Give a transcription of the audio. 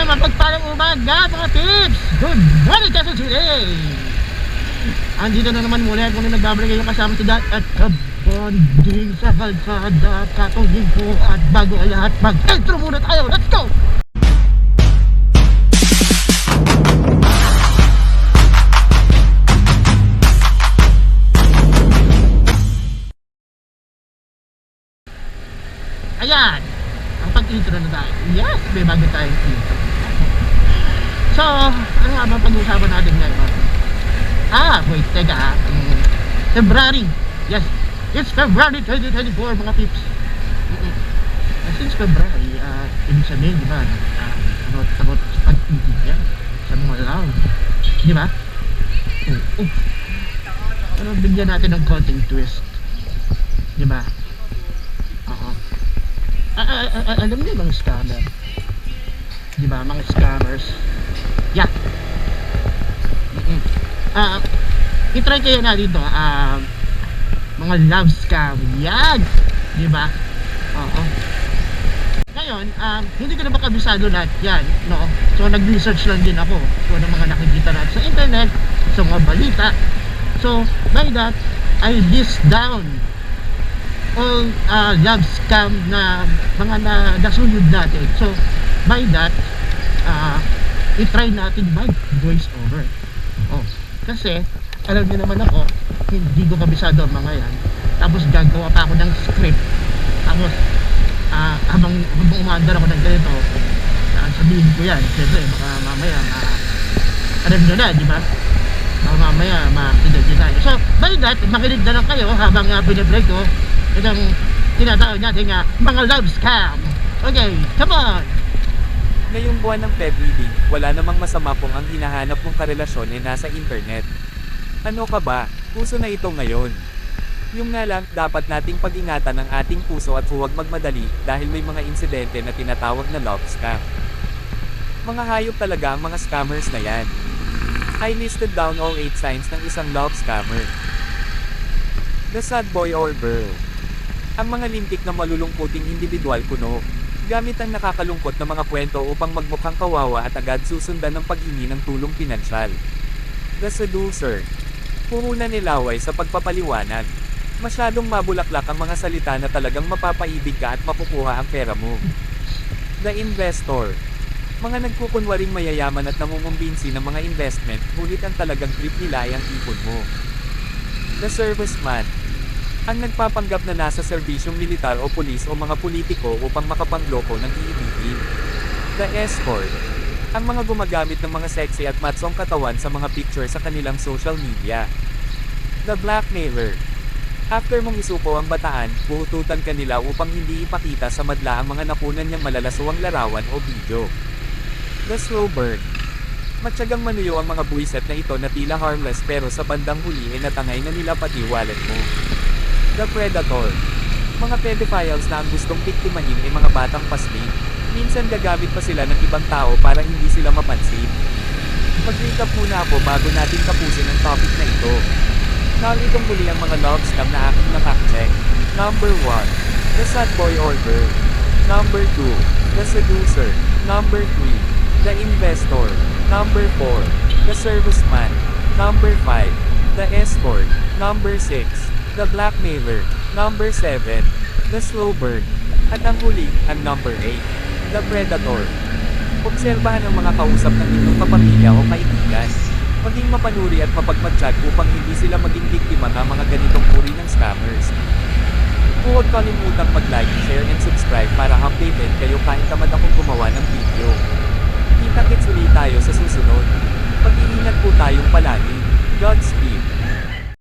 mapagpalang umaga mga tips! Good morning Quezon City! Andito na naman muli at muli nagbabalik kayo kasama si Dad at kabonding sa kalsada, katulin ko at bago ay lahat mag-intro muna tayo! Let's go! Ayan! Ang pag-intro na tayo. Yes! May bago tayong intro. So, ano nga ba pag-usapan natin ngayon? Wait, teka February. Yes, it's February 2024 mga tips. Since February, ibig sabihin, di ba? Sagot sa pag-ibig yan. Sa mga love. Di ba? Pero bigyan natin ng konting twist. Di ba? Alam niyo mga scammer? Di ba? Mga scammers. Yeah. I-try kayo na dito mga love scam. Yan. Di ba? Ngayon, hindi ko na makabisado lahat yan, no? So nag-research lang din ako so ng mga nakikita natin sa internet, sa mga balita. So by that, I list down all love scam na mga nasunod natin. So by that, i-try natin mag voice over. Kasi alam niyo naman ako, hindi ko kabisado ang mga yan. Tapos gagawa pa ako ng script. Tapos habang umaandar ako ng ganito, sabihin ko yan. Siyempre baka mamaya alam nyo na, di ba? Baka mamaya makinig tayo. So by that, makinig na lang kayo habang binibreak ko itong tinatawag natin mga love scam. Okay, come on! Ngayong buwan ng February, wala namang masama kung ang hinahanap mong karelasyon ay nasa internet. Ano ka ba? Puso na ito ngayon. Yung nga lang, dapat nating pag-ingatan ang ating puso at huwag magmadali dahil may mga insidente na tinatawag na love scam. Mga hayop talaga ang mga scammers na yan. I listed down all 8 signs ng isang love scammer. The sad boy or girl. Ang mga lintik na malulungkuting individual kuno. Gamit ang nakakalungkot na mga kwento upang magmukhang kawawa at agad susundan ng paghingi ng tulong pinansyal. The seducer. Puro na nilaway sa pagpapaliwanag. Masyadong mabulaklak ang mga salita na talagang mapapaibig ka at makukuha ang pera mo. The investor. Mga nagkukunwaring mayayaman at nangungumbinsi ng mga investment, ngunit ang talagang trip nila ay ang ipon mo. The serviceman. Ang nagpapanggap na nasa serbisyong militar o pulis o mga politiko upang makapangloko ng iibigin. The escort. Ang mga gumagamit ng mga sexy at matsong katawan sa mga picture sa kanilang social media. The blackmailer. After mong isuko ang bataan, puhututan ka nila upang hindi ipakita sa madla ang mga nakunan niyang malalaswang larawan o video. The slow burn. Matyagang manuyo ang mga buwiset na ito na tila harmless pero sa bandang huli ay natangay na nila pati wallet mo. The predator. Mga pedophiles na ang gustong biktimahin ay mga batang pasli. Minsan gagamit pa sila ng ibang tao para hindi sila mapansin. Mag-recap muna ako bago natin tapusin ang topic na ito. Narito muli ang mga love scam na aking nakacheck. Number 1. The sad boy or girl. Number 2. The seducer. Number 3. The investor. Number 4. The serviceman. Number 5. The escort. Number 6. The blackmailer. Number 7. The slow burn. At ang huli, ang number 8. The predator. Obserbahan ang mga kausap ng inyong kapamilya o kaibigan. Maging mapanuri at mapagmatsyag upang hindi sila maging biktima ng mga ganitong uri ng scammers. Huwag kalimutang mag-like, share and subscribe para updated kayo kahit tamad akong gumawa ng video. Kita-kits ulit tayo sa susunod. Pag-iingat po tayong palagi. Godspeed.